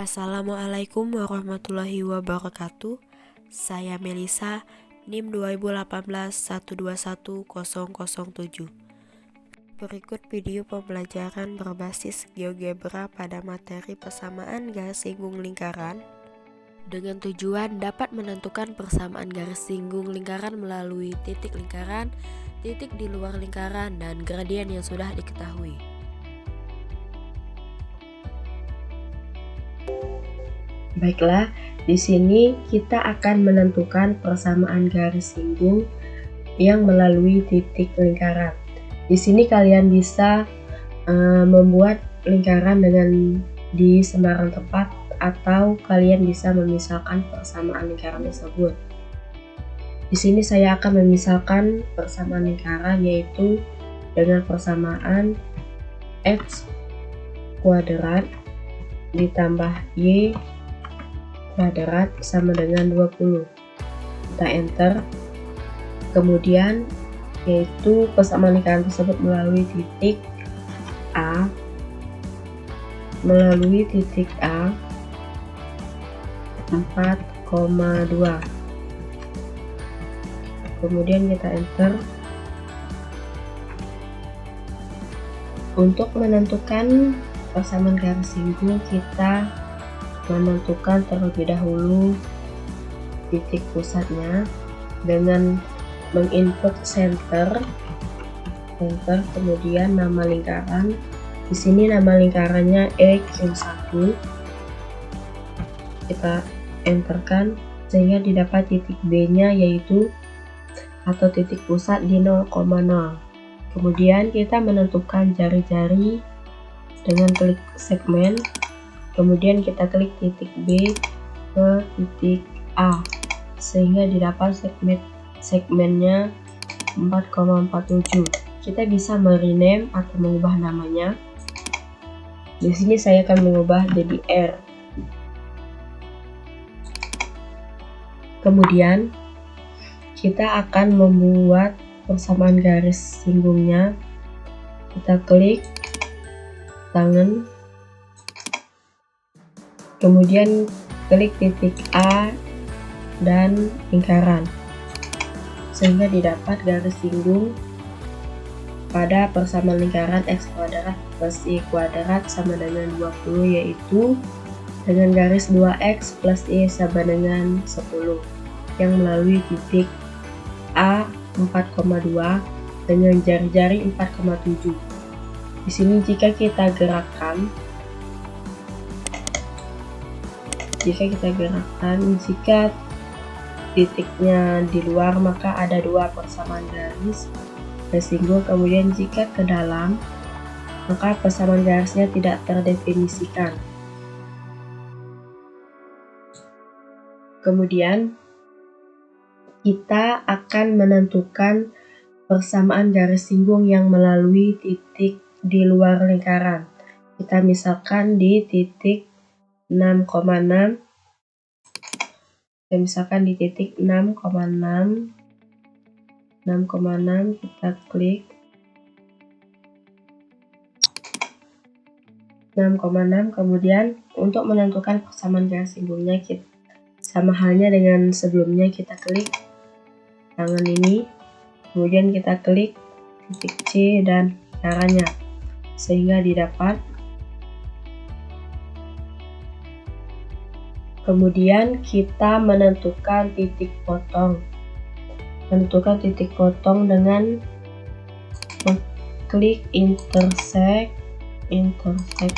Assalamualaikum warahmatullahi wabarakatuh. Saya Melisa, NIM 2018121007. Berikut video pembelajaran berbasis GeoGebra pada materi persamaan garis singgung lingkaran dengan tujuan dapat menentukan persamaan garis singgung lingkaran melalui titik lingkaran, titik di luar lingkaran, dan gradien yang sudah diketahui. Baiklah, di sini kita akan menentukan persamaan garis singgung yang melalui titik lingkaran. Di sini kalian bisa membuat lingkaran dengan di sembarang tempat, atau kalian bisa memisahkan persamaan lingkaran tersebut. Di sini saya akan memisahkan persamaan lingkaran, yaitu dengan persamaan x kuadrat ditambah y kuadrat sama dengan 20. Kita enter. Kemudian yaitu persamaan lingkaran tersebut melalui titik A, 4,2. Kemudian kita enter. Untuk menentukan persamaan garis singgung, kita menentukan terlebih dahulu titik pusatnya dengan menginput center, kemudian nama lingkaran. Di sini nama lingkarannya EQ1. Kita enterkan sehingga didapat titik B-nya, yaitu atau titik pusat di 0,0. Kemudian kita menentukan jari-jari dengan klik segmen. Kemudian kita klik titik B ke titik A sehingga didapat segmennya 4,47. Kita bisa merename atau mengubah namanya. Di sini saya akan mengubah jadi R. Kemudian kita akan membuat persamaan garis singgungnya. Kita klik tangan, kemudian klik titik A dan lingkaran sehingga didapat garis singgung pada persamaan lingkaran x kuadrat plus y kuadrat sama dengan 20, yaitu dengan garis 2x plus y sama dengan 10 yang melalui titik A 4,2 dengan jari-jari 4,7. Di sini jika kita gerakkan, jika titiknya di luar maka ada dua persamaan garis singgung, kemudian jika ke dalam maka persamaan garisnya tidak terdefinisikan. Kemudian kita akan menentukan persamaan garis singgung yang melalui titik di luar lingkaran. Kita misalkan di titik 6,6. Misalkan di titik 6,6 kita klik 6,6. Kemudian untuk menentukan persamaan garis singgungnya, kita sama halnya dengan sebelumnya, kita klik tangan ini, kemudian kita klik titik C dan caranya sehingga didapat. Kemudian kita menentukan titik potong. Dengan klik intersect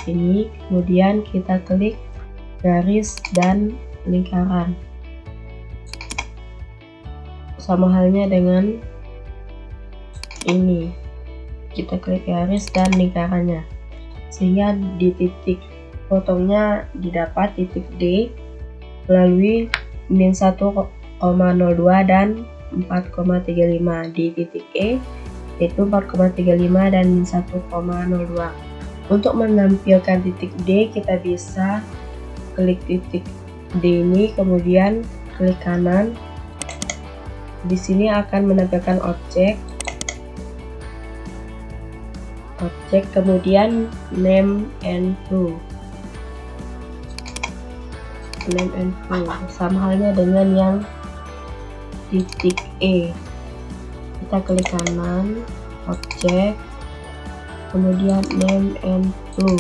ini, kemudian kita klik garis dan lingkaran. Sama halnya dengan ini, kita klik garis dan lingkarannya sehingga di titik potongnya didapat titik D melalui min 1,02 dan 4,35. Di titik E yaitu 4,35 dan min 1,02. Untuk menampilkan titik D, kita bisa klik titik D ini, kemudian klik kanan. Di sini akan menampilkan objek, kemudian name and to. name and flow, sama halnya dengan yang titik E. Kita klik kanan, objek, kemudian name and flow.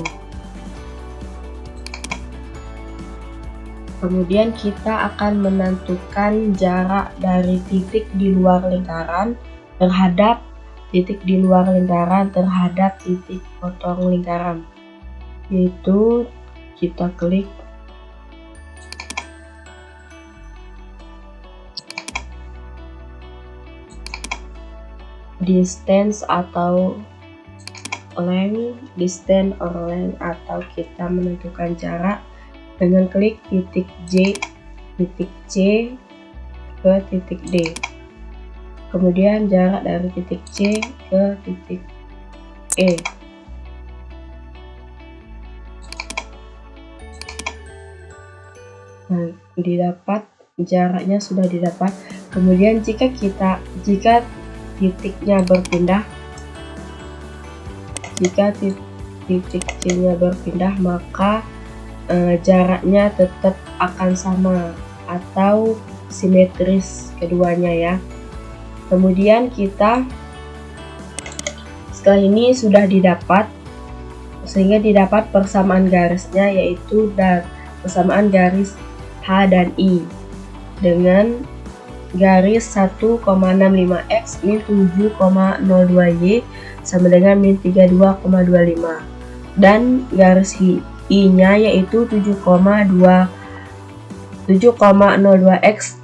Kemudian kita akan menentukan jarak dari titik di luar lingkaran terhadap titik di luar lingkaran terhadap titik potong lingkaran, yaitu kita klik distance atau length, distance or length, atau kita menentukan jarak dengan klik titik J, titik C ke titik D. Kemudian jarak dari titik C ke titik E. Nah, didapat, jaraknya sudah didapat. Kemudian jika titiknya berpindah, jika titik C-nya berpindah, maka jaraknya tetap akan sama atau simetris keduanya ya. Kemudian setelah ini sudah didapat, sehingga didapat persamaan garisnya, yaitu persamaan garis H dan I dengan garis 1,65x min 7,02y sama dengan min 32,25, dan garis I-nya yaitu 7,02x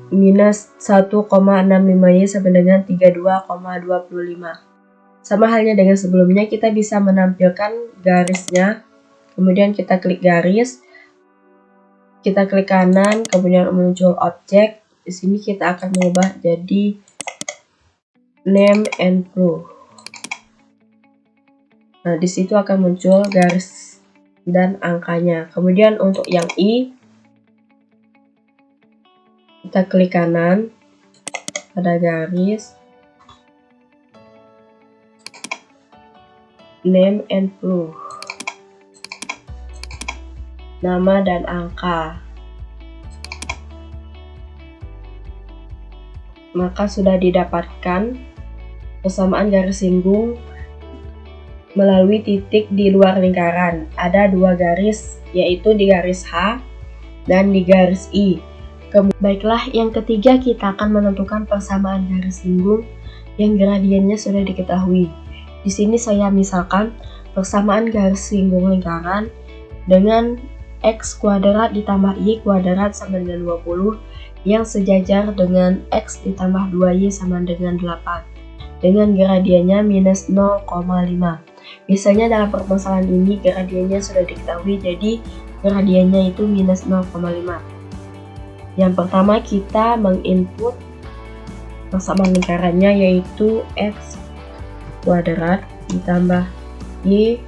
minus 1,65y sama dengan 32,25. Sama halnya dengan sebelumnya, kita bisa menampilkan garisnya. Kemudian kita klik garis, kita klik kanan, kemudian muncul objek. Di sini kita akan mengubah jadi name and flow. Nah, di situ akan muncul garis dan angkanya. Kemudian untuk yang I, kita klik kanan pada garis, name and flow, nama dan angka. Maka sudah didapatkan persamaan garis singgung melalui titik di luar lingkaran. Ada dua garis, yaitu di garis H dan di garis I. Baiklah, yang ketiga kita akan menentukan persamaan garis singgung yang gradiennya sudah diketahui. Di sini saya misalkan persamaan garis singgung lingkaran dengan x kuadrat ditambah y kuadrat sama dengan 20 yang sejajar dengan x ditambah 2y sama dengan 8 dengan gradiennya minus 0,5. Biasanya dalam permasalahan ini gradiennya sudah diketahui, jadi gradiennya itu minus 0,5. Yang pertama kita menginput persamaan lingkarannya, yaitu x kuadrat ditambah y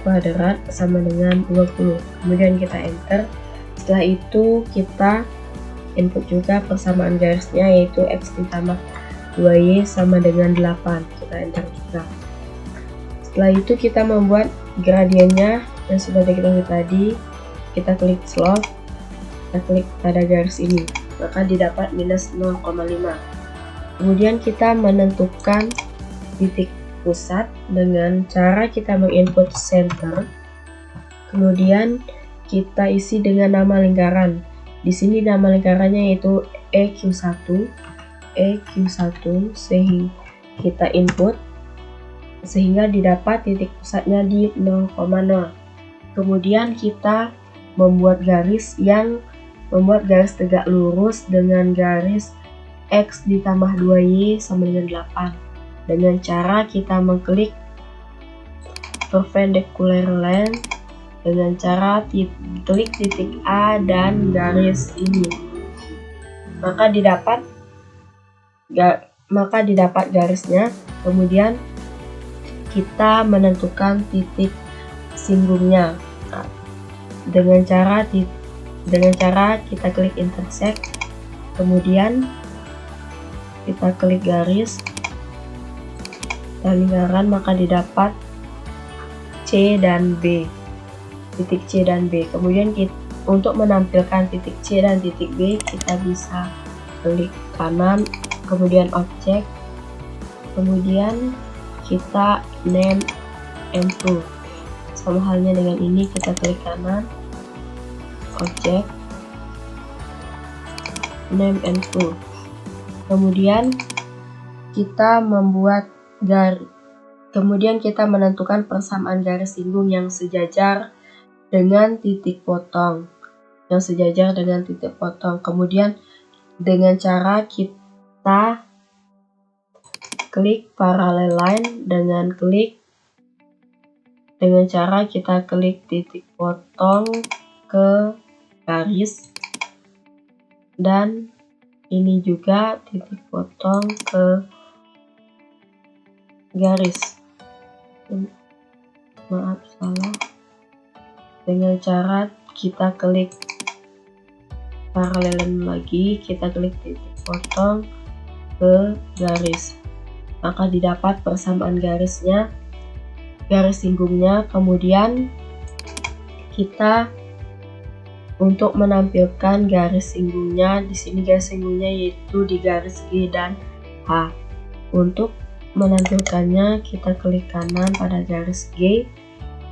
kuadrat sama dengan 20. Kemudian kita enter. Setelah itu kita input juga persamaan garisnya, yaitu x ditambah 2y sama dengan 8. Kita enter juga. Setelah itu kita membuat gradiennya yang sudah diketahui tadi. Kita klik slope, kita klik pada garis ini, maka didapat minus 0,5. Kemudian kita menentukan titik pusat dengan cara kita menginput center. Kemudian kita isi dengan nama lingkaran. Di sini nama lingkarannya yaitu EQ1, sehingga kita input sehingga didapat titik pusatnya di 0,0. Kemudian kita membuat garis tegak lurus dengan garis x ditambah 2y sama dengan 8 dengan cara kita mengklik perpendicular line dengan cara klik titik A dan garis ini, maka didapat garisnya. Kemudian kita menentukan titik singgungnya dengan cara kita klik intersect, kemudian kita klik garis dan lingkaran, maka didapat C dan B, titik C dan B. Kemudian untuk menampilkan titik C dan titik B, kita bisa klik kanan, kemudian objek, kemudian kita name and proof. Sama halnya dengan ini, kita klik kanan, objek, name and proof. Kemudian kita membuat garis. Kemudian kita menentukan persamaan garis singgung yang sejajar dengan titik potong. Kemudian dengan cara kita klik parallel line dengan cara kita klik titik potong ke garis, dan ini juga titik potong ke garis. Maaf, salah. Dengan cara kita klik paralel lagi, kita klik titik potong ke garis, maka didapat persamaan garis singgungnya. Kemudian kita untuk menampilkan garis singgungnya, di sini garis singgungnya yaitu di garis G dan H. Untuk menampilkannya, kita klik kanan pada garis G,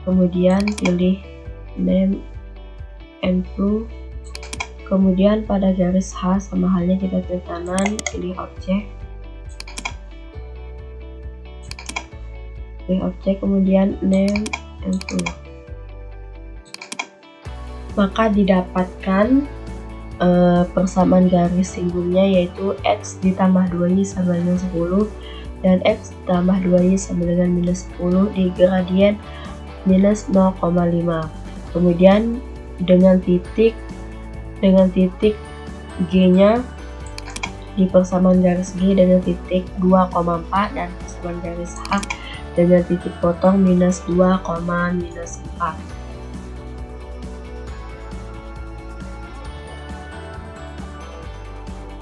kemudian pilih name and proof. Kemudian pada garis H, sama halnya kita klik kanan, pilih objek, kemudian name and proof. Maka didapatkan persamaan garis singgungnya, yaitu X ditambah 2Y sama dengan 10 dan X ditambah 2Y sama dengan minus 10 di gradien minus 0,5. Kemudian dengan titik G-nya di persamaan garis G dengan titik 2,4 dan persamaan garis H dengan titik potong minus 2, minus 4.